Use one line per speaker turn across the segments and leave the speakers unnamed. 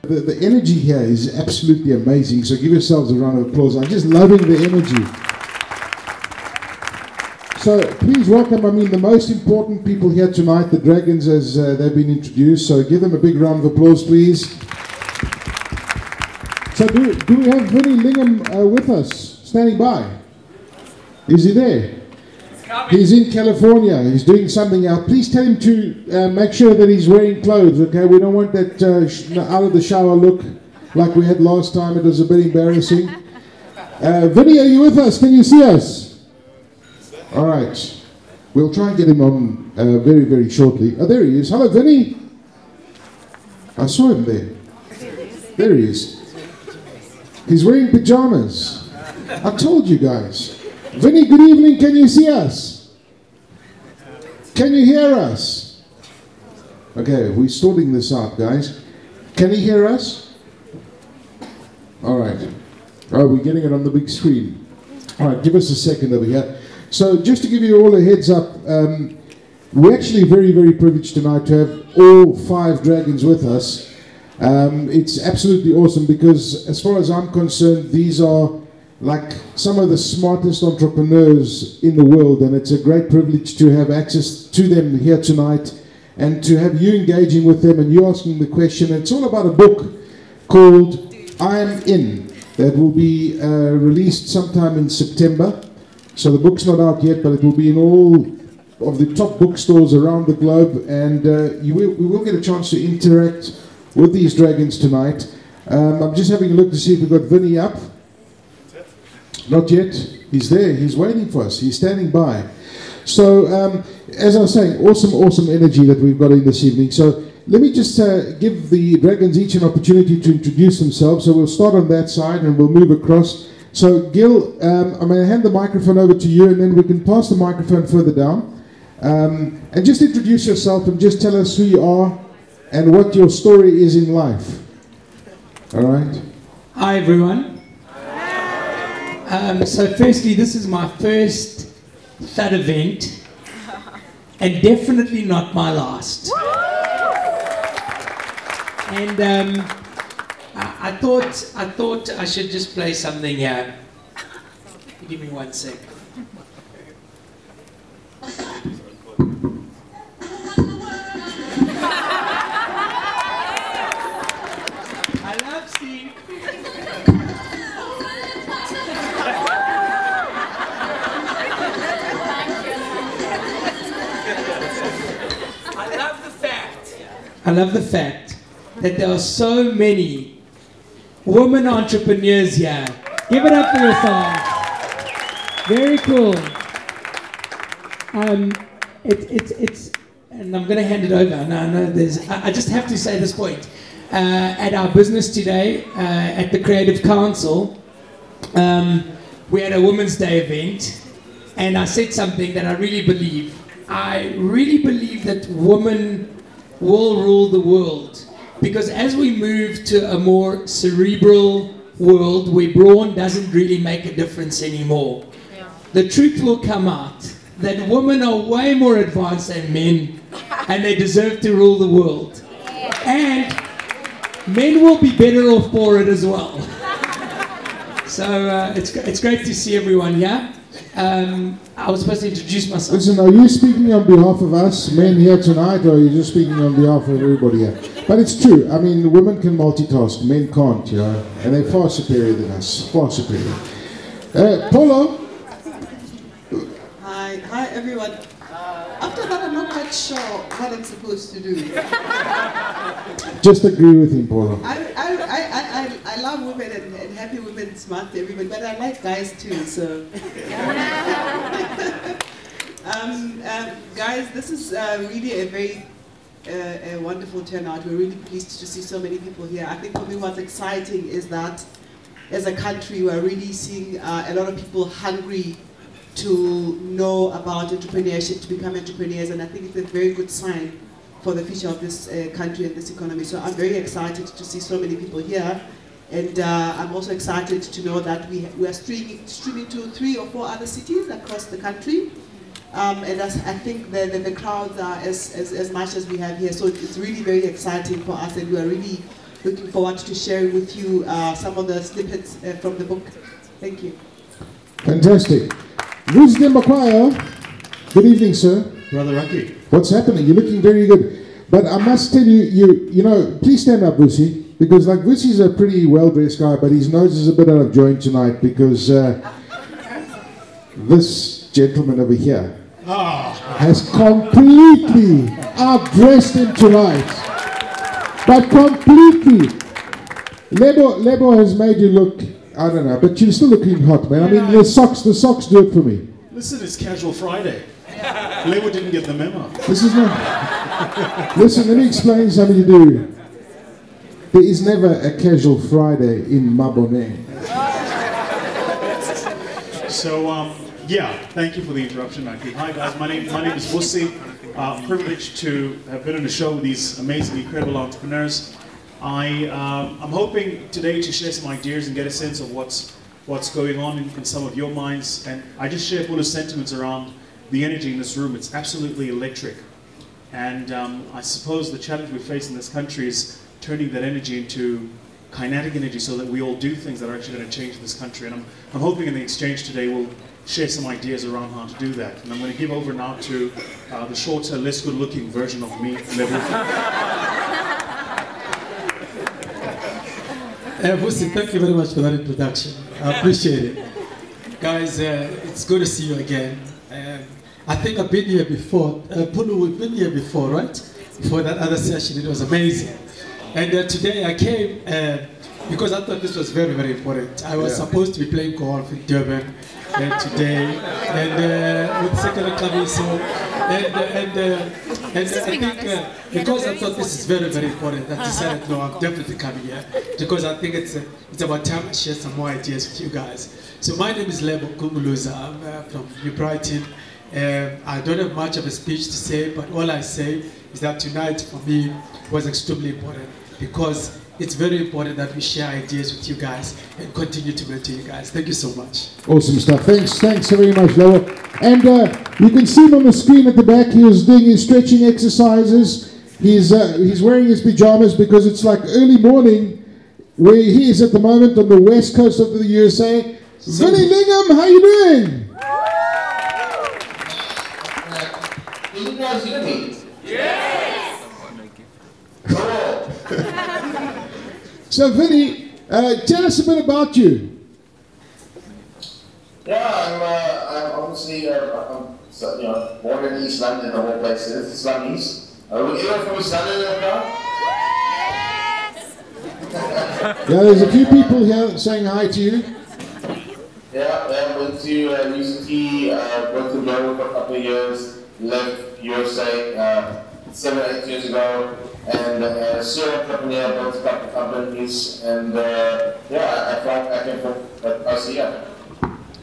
The energy here is absolutely amazing, so give yourselves a round of applause. I'm just loving the energy. So please welcome, I mean, the most important people here tonight, the Dragons, as they've been introduced. So give them a big round of applause, please. So do we have Vinnie Lingham with us, standing by? Is he there? He's in California. He's doing something out. Please tell him to make sure that he's wearing clothes, okay? We don't want that out of the shower look like we had last time. It was a bit embarrassing. Vinnie, are you with us? Can you see us? All right. We'll try and get him on very, very shortly. Oh, there he is. Hello, Vinnie. I saw him there. There he is. He's wearing pajamas. I told you guys. Vinnie, good evening. Can you see us? Can you hear us? Okay, we're sorting this out, guys. Can you hear us? All right. Oh, we're getting it on the big screen. All right, give us a second over here. So just to give you all a heads up, we're actually very, very privileged tonight to have all 5 Dragons with us. It's absolutely awesome because as far as I'm concerned, these are like some of the smartest entrepreneurs in the world, and it's a great privilege to have access to them here tonight and to have you engaging with them and you asking the question. It's all about a book called I'm In that will be released sometime in September. So the book's not out yet, but it will be in all of the top bookstores around the globe, and we will get a chance to interact with these Dragons tonight. I'm just having a look to see if we've got Vinnie up. Not yet. He's there. He's waiting for us. He's standing by. So, as I was saying, awesome energy that we've got in this evening. So, let me just give the Dragons each an opportunity to introduce themselves. So, we'll start on that side and we'll move across. So, Gil, I'm going to hand the microphone over to you, and then we can pass the microphone further down. And just introduce yourself and just tell us who you are and what your story is in life. All right?
Hi, everyone. So firstly, this is my first THUD event, and definitely not my last. And I thought I should just play something here. Give me 1 sec. I love Steve. I love the fact that there are so many women entrepreneurs here. Give it up for yourselves. Very cool. It's and I'm going to hand it over. No, I just have to say this point. At our business today, at the Creative Council, we had a Women's Day event, and I said something that I really believe. I really believe that women will rule the world, because as we move to a more cerebral world where brawn doesn't really make a difference anymore, the truth will come out that women are way more advanced than men, and they deserve to rule the world, and men will be better off for it as well. So it's great to see everyone here. I was supposed to introduce myself.
Listen, are you speaking on behalf of us men here tonight, or are you just speaking on behalf of everybody here? But it's true. I mean, women can multitask, men can't, you know, and they're far superior than us, far superior. Polo.
Hi everyone. After that, I'm not quite sure what I'm supposed to do.
Just agree with him, Polo.
I love women and happy women, smart everyone, but I like guys too, so. Guys, this is really a very wonderful turnout. We're really pleased to see so many people here. I think for me what's exciting is that as a country we're really seeing a lot of people hungry to know about entrepreneurship, to become entrepreneurs, and I think it's a very good sign for the future of this country and this economy. So I'm very excited to see so many people here, and I'm also excited to know that we are streaming to 3 or 4 other cities across the country, and I think the crowds are as much as we have here. So it's really very exciting for us, and we are really looking forward to sharing with you some of the snippets from the book. Thank you.
Fantastic. Vusi Makwaya, good evening, sir.
Brother Rocky.
What's happening? You're looking very good. But I must tell you, you know, please stand up, Vusi, because like Vusi's a pretty well-dressed guy, but his nose is a bit out of joint tonight because this gentleman over here has completely outdressed him tonight. But completely. Lebo has made you look, I don't know, but you're still looking hot, man. I mean, the socks do it for me.
Listen, it's Casual Friday. Lebo didn't get the memo.
This is not... Listen, let me explain something to do. There is never a Casual Friday in Mabone.
So, yeah, thank you for the interruption, Rocky. Hi, guys. My name is Vusi. Privileged to have been on the show with these amazing, incredible entrepreneurs. I'm hoping today to share some ideas and get a sense of what's going on in some of your minds. And I just share full of sentiments around the energy in this room. It's absolutely electric. And I suppose the challenge we face in this country is turning that energy into kinetic energy so that we all do things that are actually going to change this country. And I'm hoping in the exchange today we'll share some ideas around how to do that. And I'm going to give over now to the shorter, less good-looking version of me, Lebo.
Vusi, thank you very much for that introduction. I appreciate it. Guys, it's good to see you again. I think I've been here before. Pulu, we've been here before, right? For that other session, it was amazing. And today I came because I thought this was very, very important. I was supposed to be playing golf in Durban today, and with Sekela Kamiso, and I think because I thought this is very, very important, I decided, no, I'm definitely coming here, because I think it's about time to share some more ideas with you guys. So my name is Lebo Kumuluza. I'm from New Brighton. I don't have much of a speech to say, but all I say is that tonight for me was extremely important, because it's very important that we share ideas with you guys and continue to mentor you guys. Thank you so much.
Awesome stuff. Thanks very much, Lebo. And you can see him on the screen at the back. He was doing his stretching exercises. He's wearing his pajamas because it's like early morning where he is at the moment on the west coast of the USA. Vinnie Lingham, how you doing?
Can you guys hear me?
Yes!
Cool.
So Vinnie, tell us a bit about you.
Yeah, I'm obviously born in East London, of all places. It's Slummies. Are you from East London in the crowd?
Yes!
Yeah, there's a few people here saying hi to you.
Yeah, I went to UCT, went to Melbourne for a couple of years, left USA 7-8 years ago, and serial entrepreneur, built a couple of companies, and I thought I can put us here.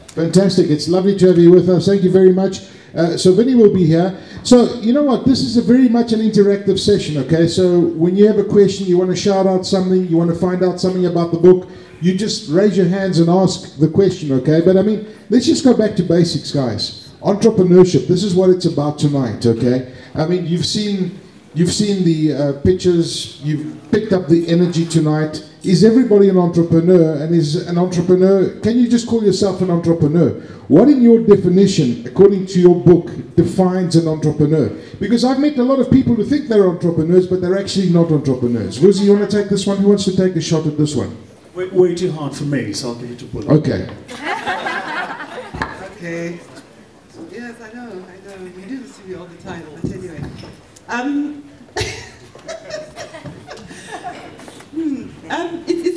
Fantastic. It's lovely to have you with us. Thank you very much. So Vinnie will be here. So you know what? This is a very much an interactive session, okay? So when you have a question, you want to shout out something, you want to find out something about the book, you just raise your hands and ask the question, okay? But I mean, let's just go back to basics, guys. Entrepreneurship, this is what it's about tonight, okay? I mean, you've seen the pictures, you've picked up the energy tonight. Is everybody an entrepreneur? And is an entrepreneur, can you just call yourself an entrepreneur? What in your definition, according to your book, defines an entrepreneur? Because I've met a lot of people who think they're entrepreneurs, but they're actually not entrepreneurs. Vusi, you want to take this one? Who wants to take a shot at this one?
Way too hard for me, so I'll give you to pull.
Okay.
Okay. Yes, I know. You do this to me all the time, but anyway.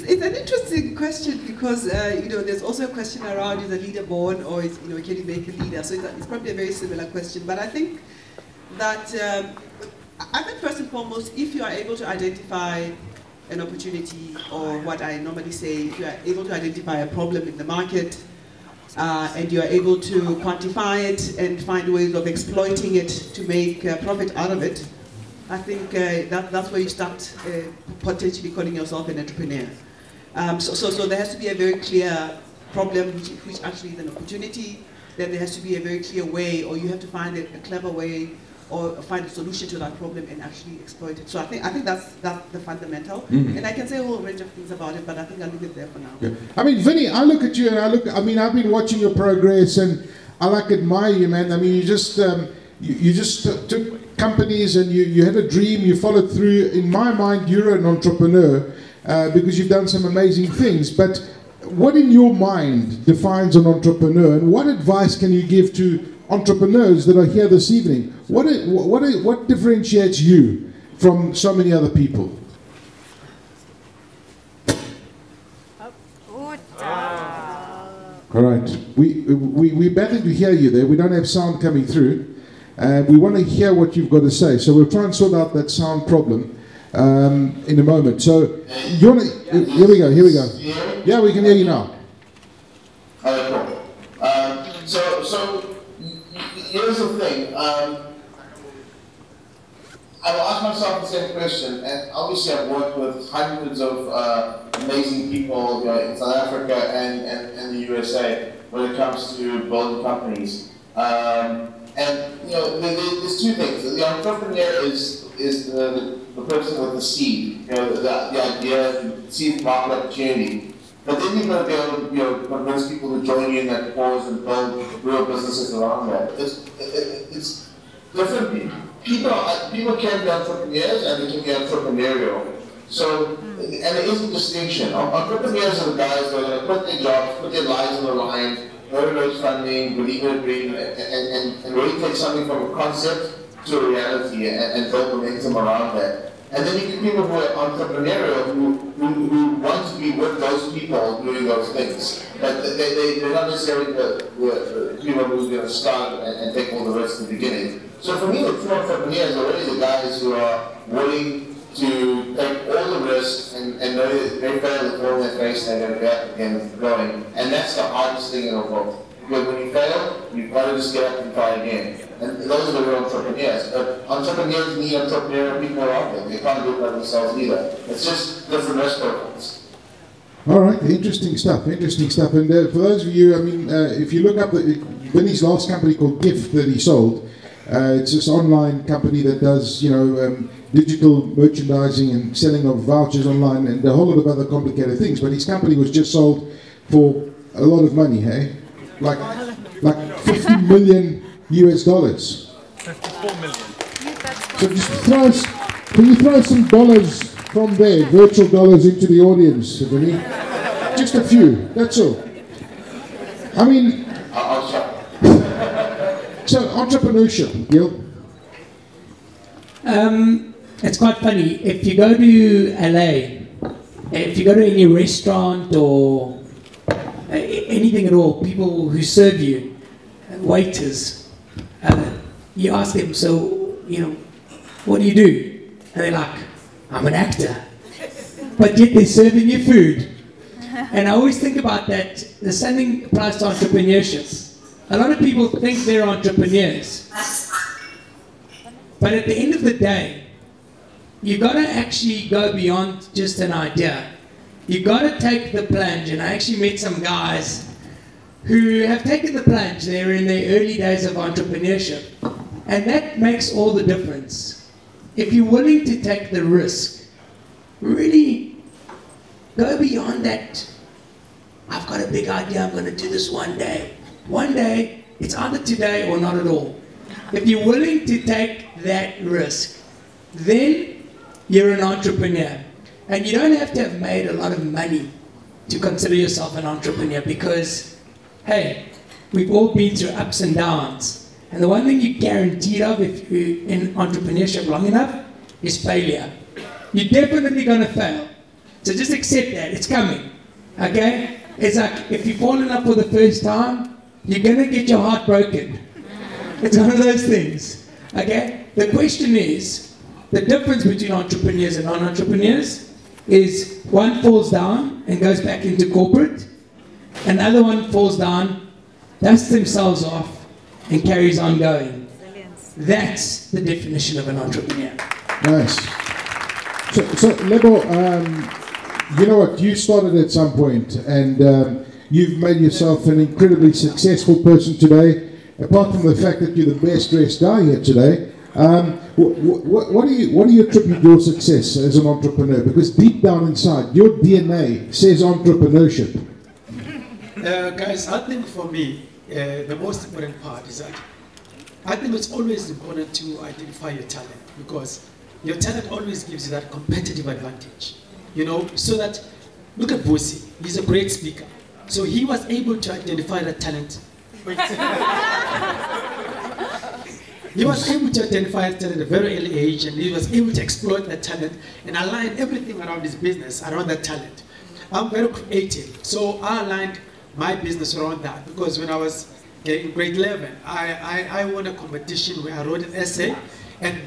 It's an interesting question because there's also a question around, is a leader born, or is can you make a leader? So it's probably a very similar question. But I think that I think first and foremost, if you are able to identify an opportunity, or what I normally say, if you are able to identify a problem in the market, and you are able to quantify it and find ways of exploiting it to make profit out of it, I think that's where you start potentially calling yourself an entrepreneur. So there has to be a very clear problem which actually is an opportunity. Then there has to be a very clear way, or you have to find a clever way or find a solution to that problem and actually exploit it. So I think that's the fundamental. And I can say a whole range of things about it, but I think I'll leave it there for now.
Yeah. I mean, Vinny, I look at you and I've been watching your progress and I admire you, man. I mean, you just took companies and you had a dream, you followed through. In my mind, you're an entrepreneur because you've done some amazing things. But what in your mind defines an entrepreneur, and what advice can you give to entrepreneurs that are here this evening? What differentiates you from so many other people? All right, we're battling to hear you there. We don't have sound coming through. We want to hear what you've got to say. So we'll try and sort out that sound problem in a moment. So you want to? Here we go. Yeah, we can hear you now.
Cool. So here's the thing. I will ask myself the same question, and obviously I've worked with hundreds of amazing people in South Africa and the USA when it comes to building companies. And there's two things. The entrepreneur is the person with the seed, the idea, the seed market opportunity. But then you've got to go, convince people to join you in that cause and build real businesses around that. It's different. People can be entrepreneurs and they can be entrepreneurial. So, and there is a distinction. Entrepreneurs are the guys that are going to quit their jobs, put their lives on the line, go to raise funding, believe in a dream, and really take something from a concept to a reality and build momentum around that. And then you get people who are entrepreneurial who want to be with those people doing those things. But they're not necessarily the people who are going to start and take all the risks at the beginning. So for me, the true entrepreneurs are really the guys who are willing to take all the risks and know that they fail to fall in their face and they're going to be up again and going. And that's the hardest thing in the world. Because when you fail, you've got to just get up and try again. And those are the real entrepreneurs. But entrepreneurs need entrepreneurial people around them. They can't do it by themselves either. It's just different risk profiles.
All right, interesting stuff. And for those of you, I mean, if you look up Vinny's last company called Gift that he sold, it's this online company that does, digital merchandising and selling of vouchers online and a whole lot of other complicated things. But his company was just sold for a lot of money, hey? Like $50 million US.
54 million.
So just can you throw some dollars from there, virtual dollars, into the audience, Vinny? Just a few, that's all. I mean, so entrepreneurship, Gil?
It's quite funny. If you go to LA, if you go to any restaurant or anything at all, people who serve you, waiters, you ask them, so, what do you do? And they're like, I'm an actor. But yet they're serving you food. And I always think about that. The same thing applies to entrepreneurship. A lot of people think they're entrepreneurs. But at the end of the day, you've got to actually go beyond just an idea. You've got to take the plunge. And I actually met some guys who have taken the plunge. They're in their early days of entrepreneurship. And that makes all the difference. If you're willing to take the risk, really go beyond that. I've got a big idea, I'm going to do this one day. One day, it's either today or not at all. If you're willing to take that risk, then you're an entrepreneur. And you don't have to have made a lot of money to consider yourself an entrepreneur because, hey, we've all been through ups and downs. And the one thing you're guaranteed of if you're in entrepreneurship long enough is failure. You're definitely going to fail. So just accept that. It's coming. Okay? It's like if you've fallen up for the first time, you're going to get your heart broken. It's one of those things. Okay? The question is, the difference between entrepreneurs and non-entrepreneurs is one falls down and goes back into corporate. Another one falls down, dusts themselves off, and carries on going. That's the definition of an entrepreneur.
Nice. So Lebo, you know what? You started at some point, and you've made yourself an incredibly successful person today. Apart from the fact that you're the best dressed guy here today, What do you attribute your success as an entrepreneur? Because deep down inside, your DNA says entrepreneurship.
Guys, I think for me, the most important part is that I think it's always important to identify your talent, because your talent always gives you that competitive advantage. You know, so that, look at Jozi, he's a great speaker. So he was able to identify that talent. He was able to identify that talent at a very early age, and he was able to exploit that talent and align everything around his business around that talent. I'm very creative, so I aligned my business around that, because when I was in grade 11, I won a competition where I wrote an essay, and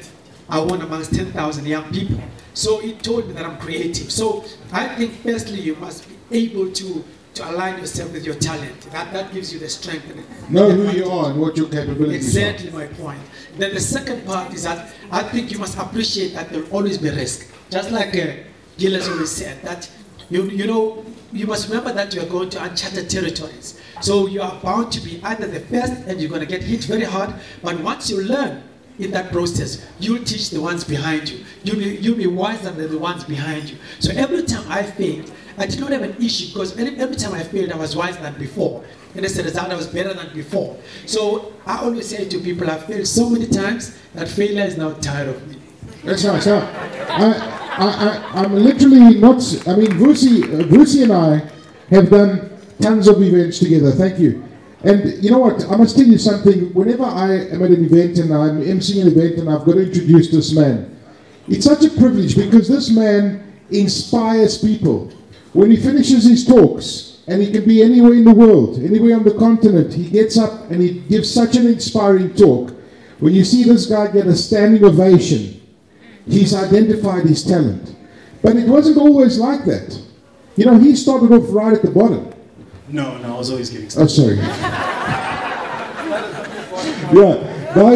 I won amongst 10,000 young people. So it told me that I'm creative. So I think firstly you must be able to align yourself with your talent. That gives you the strength.
Know who you are and what your capabilities
exactly my point. Then the second part is that I think you must appreciate that there will always be risk. Just like Gil has always said, that you know, you must remember that you are going to uncharted territories. So you are bound to be either the first and you're going to get hit very hard, but once you learn in that process, you'll teach the ones behind you. You'll be wiser than the ones behind you. So every time I failed, I did not have an issue, because every time I failed, I was wiser than before. And as a result, I was better than before. So I always say to people, I've failed so many times that failure is now tired of me.
That's nice. I'm literally not, I mean, Jozi and I have done tons of events together. Thank you. And you know what, I must tell you something. Whenever I am at an event and I'm emceeing an event and I've got to introduce this man, it's such a privilege, because this man inspires people. When he finishes his talks, and he can be anywhere in the world, anywhere on the continent, he gets up and he gives such an inspiring talk. When you see this guy get a standing ovation, he's identified his talent. But it wasn't always like that. You know, he started off right at the bottom.
No, I was always getting started.
Oh, sorry. Yeah, now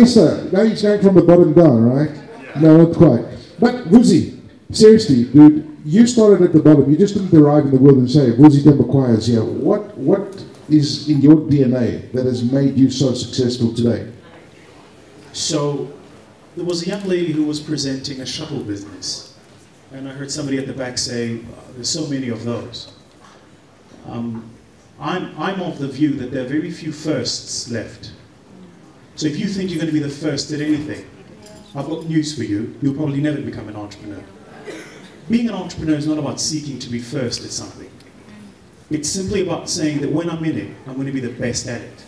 he's going from the bottom down, right? Yeah. No, not quite. But Jozi, seriously, dude, you started at the bottom. You just didn't arrive in the world and say, Jozi Dembakwa is here. What is in your DNA that has made you so successful today? So,
there was a young lady who was presenting a shuttle business. And I heard somebody at the back say, there's so many of those. I'm of the view that there are very few firsts left. So if you think you're going to be the first at anything, I've got news for you. You'll probably never become an entrepreneur. Being an entrepreneur is not about seeking to be first at something. It's simply about saying that when I'm in it, I'm going to be the best at it.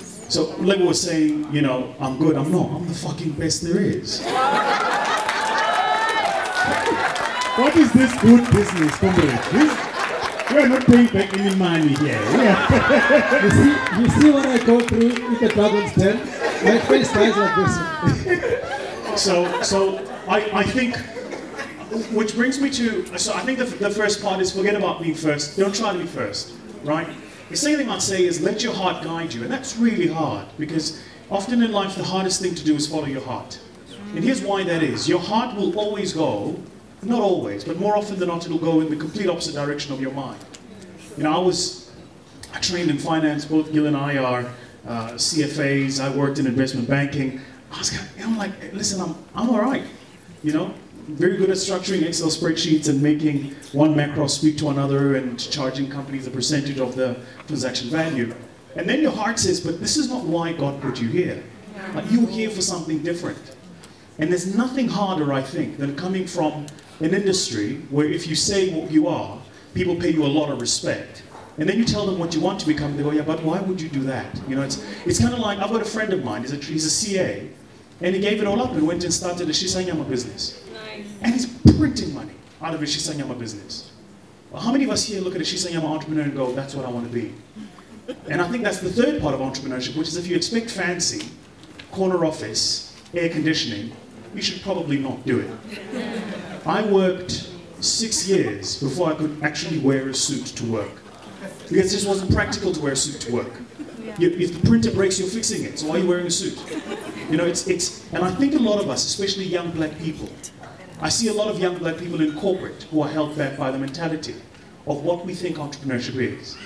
So like we were saying, you know, I'm good. I'm not. I'm the fucking best there is.
What is this good business, comrade? We're not paying back any money here.
You see what I go through with the Dragon's Den? My face dies like this.
So I think, which brings me to, so I think the first part is forget about being first. Don't try to be first, right? The second thing I'd say is let your heart guide you. And that's really hard, because often in life the hardest thing to do is follow your heart. And here's why that is. Your heart will always go, not always, but more often than not it'll go in the complete opposite direction of your mind. You know, I trained in finance. Both Gil and I are CFAs. I worked in investment banking. I was kind of, you know, like, listen, I'm all right. You know, very good at structuring Excel spreadsheets and making one macro speak to another and charging companies a percentage of the transaction value. And then your heart says, but this is not why God put you here. Like, you're here for something different. And there's nothing harder, I think, than coming from an industry where if you say what you are, people pay you a lot of respect. And then you tell them what you want to become, they go, yeah, but why would you do that? You know, it's kind of like, I've got a friend of mine, he's a CA, and he gave it all up and went and started a Shisanyama business. Nice. And he's printing money out of his Shisanyama business. Well, how many of us here look at a Shisanyama entrepreneur and go, that's what I want to be? And I think that's the third part of entrepreneurship, which is if you expect fancy, corner office, air conditioning, you should probably not do it. I worked 6 years before I could actually wear a suit to work. Because it just wasn't practical to wear a suit to work. If the printer breaks, you're fixing it, so why are you wearing a suit? You know, and I think a lot of us, especially young black people, I see a lot of young black people in corporate who are held back by the mentality of what we think entrepreneurship is.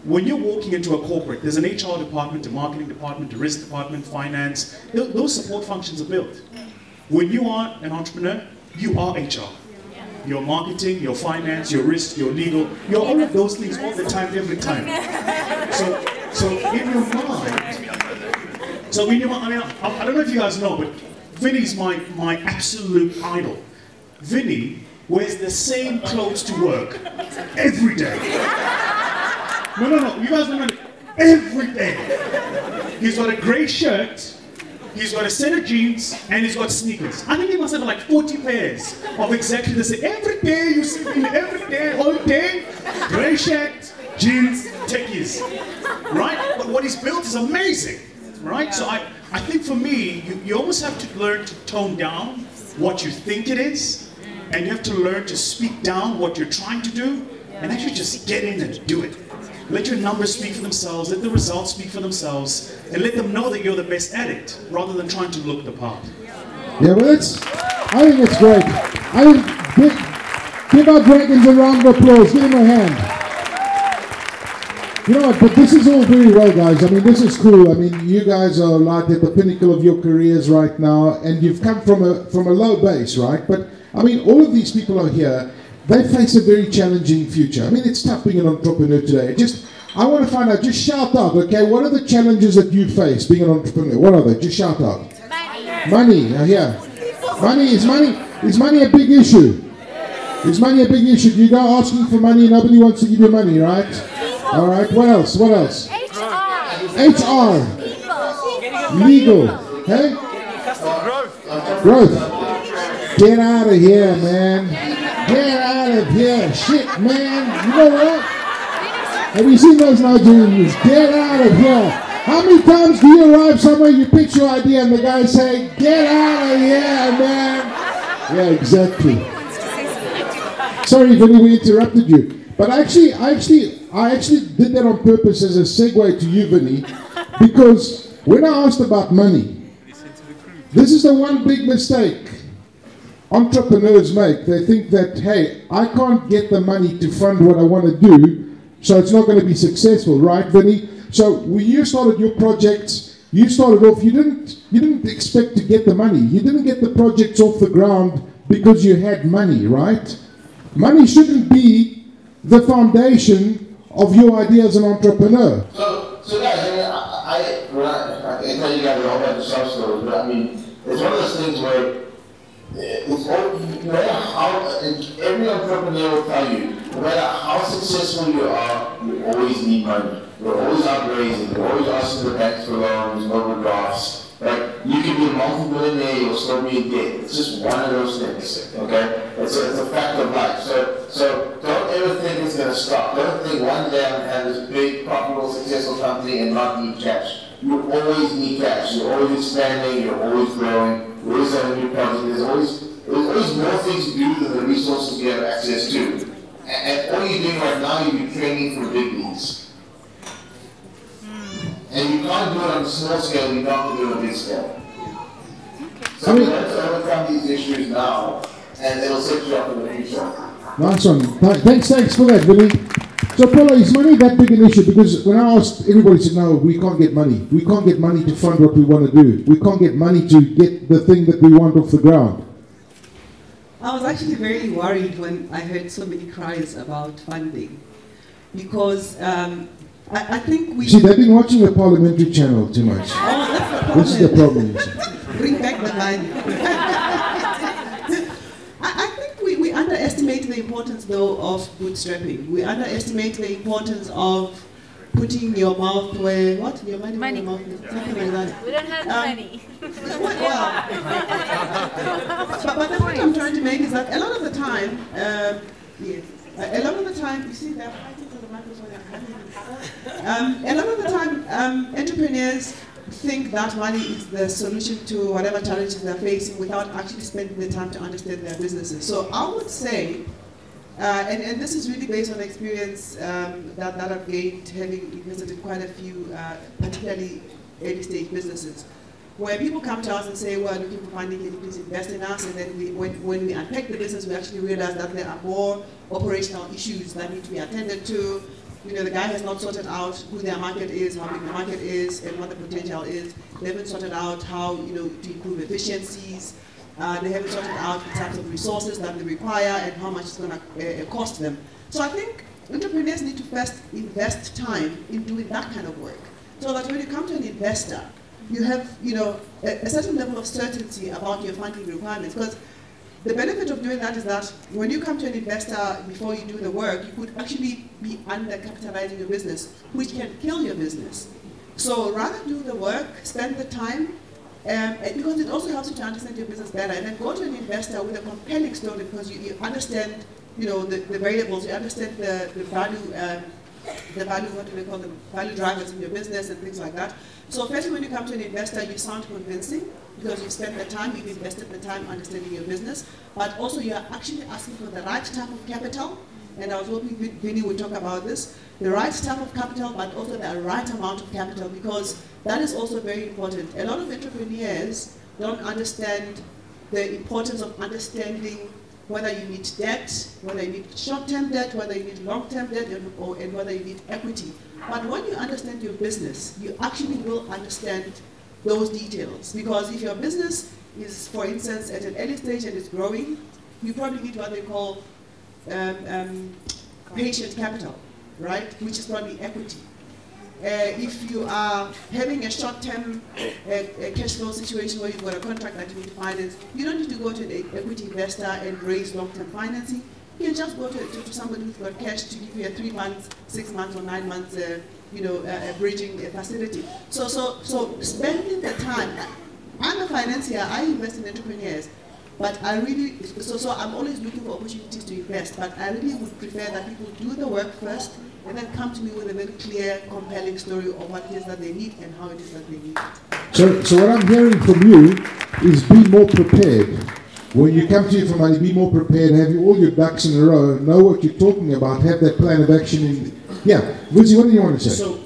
when you're walking into a corporate, there's an HR department, a marketing department, a risk department, finance. Those support functions are built. When you are an entrepreneur, you are HR. Your marketing, your finance, your risk, your legal, you're all of those things all the time, every time. So in your mind, I mean, I don't know if you guys know, but Vinny's my absolute idol. Vinny wears the same clothes to work every day. No, you guys remember, every day. He's got a grey shirt, he's got a set of jeans, and he's got sneakers. I think he must have like 40 pairs of exactly the same. Every day you see him, every day, all day, grey shirt, jeans, techies. Right? But what he's built is amazing. Right? So I think for me, you almost have to learn to tone down what you think it is, and you have to learn to speak down what you're trying to do, and actually just get in and do it. Let your numbers speak for themselves, let the results speak for themselves, and let them know that you're the best at it, rather than trying to look the part.
Yeah, well, I think it's great. I think, give our dragons a round of applause, give them a hand. You know what, but this is all very well, guys. I mean, this is cool. I mean, you guys are like at the pinnacle of your careers right now, and you've come from a low base, right? But, I mean, all of these people are here. They face a very challenging future. I mean, it's tough being an entrepreneur today. I want to find out, just shout out, okay, what are the challenges that you face being an entrepreneur? What are they? Just shout out. Money, yeah. Is money a big issue? Is money a big issue? You go asking for money, nobody wants to give you money, right? All right, what else? HR. Legal. Hey? Growth. Get out of here, man. Get out of here. Shit, man. You know what? Have you seen those Nigerians? Get out of here. How many times do you arrive somewhere, you pitch your idea, and the guy say, get out of here, man? Yeah, exactly. Sorry, Vinny, we interrupted you. But I actually did that on purpose as a segue to you, Vinny, because when I asked about money, this is the one big mistake entrepreneurs make. They think that, hey, I can't get the money to fund what I want to do, so it's not going to be successful, right, Vinny? So when you started your projects, you started off, you didn't expect to get the money. You didn't get the projects off the ground because you had money, right? Money shouldn't be the foundation of your idea as an entrepreneur.
So guys, I tell you guys a whole bunch of soft stories, but I mean, it's one of those things where it's all, no matter how, every entrepreneur will tell you, no matter how successful you are, you always need money. You're always out raising, you're always asking the banks for loans, overdrafts. Like, you can be a multi-millionaire, you'll still be in debt. It's just one of those things, okay? It's a fact of life. So don't ever think it's going to stop. Don't think one day I'm going to have this big, profitable, successful company and not need cash. You always need cash. You're always expanding, you're always growing, you're always having new projects. There's always more things to do than the resources you have access to. And all you're doing right now, you're training for big leagues. And you can't do it on a small scale, you don't do it on a big scale. So we have to overcome these issues now, and it'll set you up in the future.
Nice one. Thanks for that, Vinny. So, Paula, is money that big an issue? Because when I asked, everybody said, no, we can't get money. We can't get money to fund what we want to do. We can't get money to get the thing that we want off the ground.
I was actually very worried when I heard so many cries about funding, because I think we...
See, they've been watching the parliamentary channel too much.
Oh, that's the problem.
This is the problem.
Bring back the money. I think we underestimate the importance, though, of bootstrapping. We underestimate the importance of putting your mouth where... What? Your money where your mouth is. Something like that.
We don't have money.
Well, but the point I'm trying to make is that a lot of the time, a lot of the time, you see, they're fighting for the microphone. A lot of the time, entrepreneurs think that money is the solution to whatever challenges they're facing without actually spending the time to understand their businesses. So I would say, and this is really based on experience that I've gained having invested in quite a few, particularly early stage businesses, where people come to us and say, well, looking for funding, can you please invest in us? And then when we unpack the business, we actually realize that there are more operational issues that need to be attended to. the guy has not sorted out who their market is, how big the market is, and what the potential is. They haven't sorted out how, to improve efficiencies. They haven't sorted out the types of resources that they require and how much it's going to cost them. So I think entrepreneurs need to first invest time in doing that kind of work, so that when you come to an investor, you have, a certain level of certainty about your funding requirements. Because the benefit of doing that is that when you come to an investor before you do the work, you could actually be undercapitalizing your business, which can kill your business. So rather do the work, spend the time, because it also helps you to understand your business better, and then go to an investor with a compelling story, because you understand, the variables, you understand the value, what do they call them, value drivers in your business and things like that. So firstly, when you come to an investor, you sound convincing because you've spent the time, you've invested the time understanding your business, but also you're actually asking for the right type of capital. And I was hoping Vinny would talk about this, the right type of capital, but also the right amount of capital, because that is also very important. A lot of entrepreneurs don't understand the importance of understanding whether you need debt, whether you need short-term debt, whether you need long-term debt, and whether you need equity. But when you understand your business, you actually will understand those details. Because if your business is, for instance, at an early stage and is growing, you probably need what they call patient capital, right? Which is probably equity. If you are having a short-term cash flow situation where you've got a contract that you need to finance, you don't need to go to an equity investor and raise long-term financing. You can just go to somebody who's got cash to give you a 3 months, 6 months, or 9 months, bridging facility. So spending the time. I'm a financier. I invest in entrepreneurs. But I really, so I'm always looking for opportunities to invest, but I really would prefer that people do the work first and then come to me with a very clear, compelling story of what it is that they need and how it is that they need it.
So what I'm hearing from you is be more prepared. When you come to your money, be more prepared, have all your ducks in a row, know what you're talking about, have that plan of action. Yeah, Jozi, what do you want to say?
So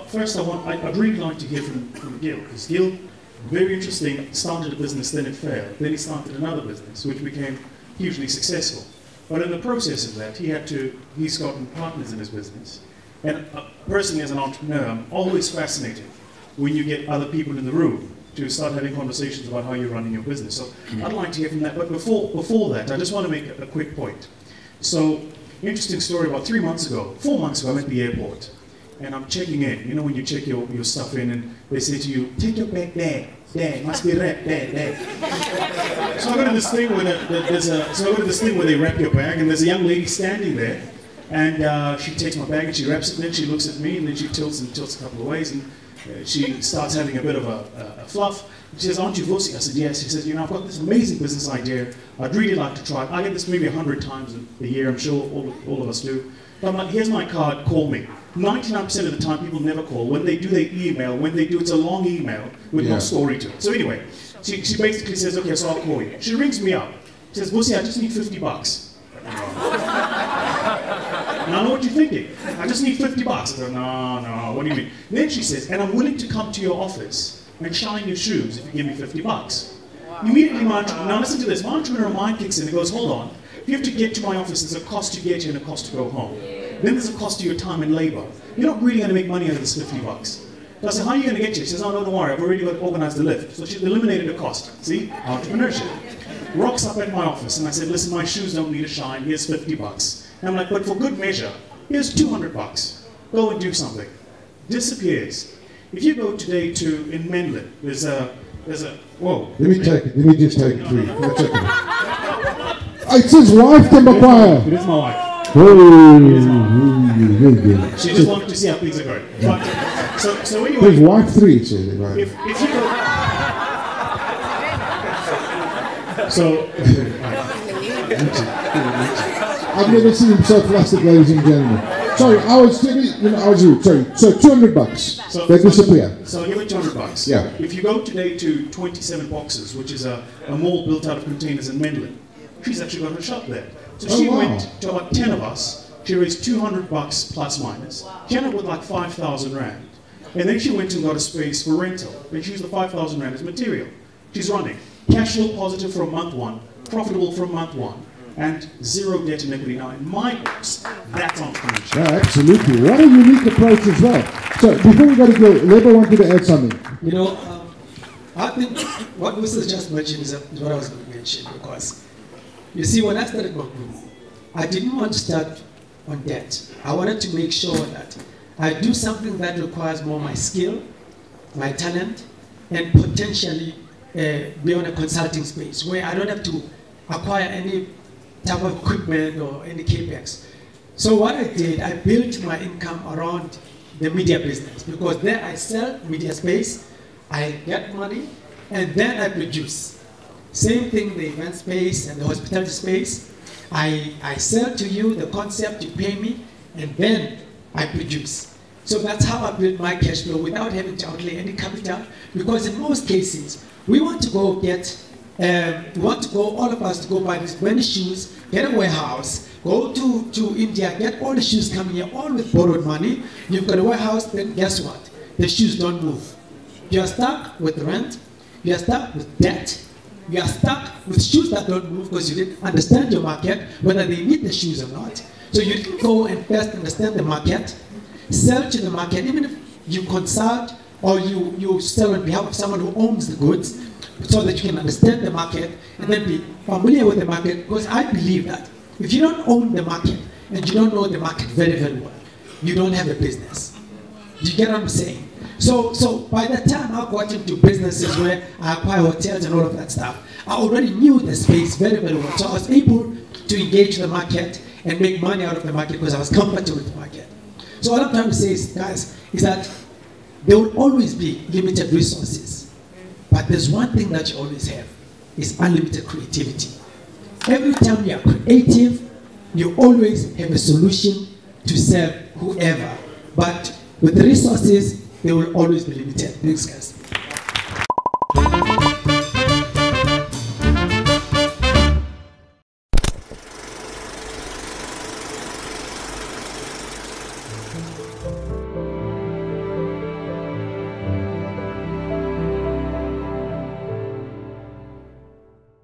first I'd really like to hear from Gil, because Gil, very interesting, started a business, then it failed. Then he started another business, which became hugely successful. But in the process of that, he's gotten partners in his business. And personally, as an entrepreneur, I'm always fascinated when you get other people in the room to start having conversations about how you're running your business. So I'd like to hear from that. But before that, I just want to make a quick point. So, interesting story, about 4 months ago, I'm at the airport. And I'm checking in. When you check your stuff in and they say to you, take your bag there, must be wrapped there. So I go to this thing where they wrap your bag, and there's a young lady standing there, and she takes my bag and she wraps it, and then she looks at me, and then she tilts a couple of ways, and she starts having a bit of a fluff. She says, aren't you Jozi? I said, yes. She says, I've got this amazing business idea. I'd really like to try it. I get this maybe 100 times a year, I'm sure all of us do. But I'm like, here's my card, call me. 99% of the time, people never call. When they do, they email. When they do, it's a long email with no story to it. So anyway, she basically says, okay, so I'll call you. She rings me up. She says, Jozi, I just need $50. And I know what you're thinking. I just need $50. I said, no, what do you mean? Then she says, and I'm willing to come to your office and shine your shoes if you give me $50. Wow. Immediately, now listen to this, my entrepreneur mind kicks in and goes, hold on. If you have to get to my office, there's a cost to get here and a cost to go home. Then there's a cost to your time and labor. You're not really going to make money out of this $50. So I said, how are you going to get here? She says, oh, no, don't worry, I've already organized the lift. So she eliminated the cost. See? Entrepreneurship. Rocks up at my office, and I said, listen, my shoes don't need a shine, here's $50. And I'm like, but for good measure, here's $200. Go and do something. Disappears. If you go today in Menlyn, there's a, whoa.
Let me just take it for you. That's okay. It's his wife, Timbakwaya.
It is my wife.
She just wanted to see how things are going. But, so anyway,
his wife 3 says it, right?
If you go, so
I've never seen him so flustered, ladies and gentlemen. Sorry, I was rude. Sorry. So $200. They disappear.
So I'll give it $200.
Yeah.
If you go today to 27 Boxes, which is a mall built out of containers in Menlyn, she's actually got her shop there. So she went to about 10 of us. She raised $200 plus minus. She ended up with like 5,000 rand. And then she went and got a space for rental. And she used the 5,000 rand as material. She's running. Cash flow positive from month 1, profitable from month 1. and zero debt and equity. Now, in my books, that's entrepreneurship.
Yeah, absolutely. What a unique approach as well. So, before we go to go, Lebo wanted to add something.
You know, I think what Mrs. just mentioned is what I was going to mention, because you see, when I started my group, I didn't want to start on debt. I wanted to make sure that I do something that requires more my skill, my talent, and potentially be on a consulting space where I don't have to acquire any type of equipment or any capex. So what I did, I built my income around the media business, because there I sell media space, I get money, and then I produce. Same thing, the event space and the hospitality space. I sell to you the concept, you pay me, and then I produce. So that's how I build my cash flow without having to outlay any capital, because in most cases, we want to go get, all of us to go buy these brand shoes, get a warehouse, go to India, get all the shoes coming here, all with borrowed money. You've got a warehouse, then guess what? The shoes don't move. You're stuck with rent, you're stuck with debt, you are stuck with shoes that don't move because you didn't understand your market, whether they need the shoes or not. So you didn't go and first understand the market, sell to the market, even if you consult or you sell on behalf of someone who owns the goods, so that you can understand the market and then be familiar with the market. Because I believe that if you don't own the market and you don't know the market very, very well, you don't have a business. Do you get what I'm saying? So by the time I got into businesses where I acquire hotels and all of that stuff, I already knew the space very, very well. So I was able to engage the market and make money out of the market because I was comfortable with the market. So what I'm trying to say is, guys, is that there will always be limited resources. But there's one thing that you always have, is unlimited creativity. Every time you are creative, you always have a solution to serve whoever. But with the resources, they will always be limited. Thanks, guys.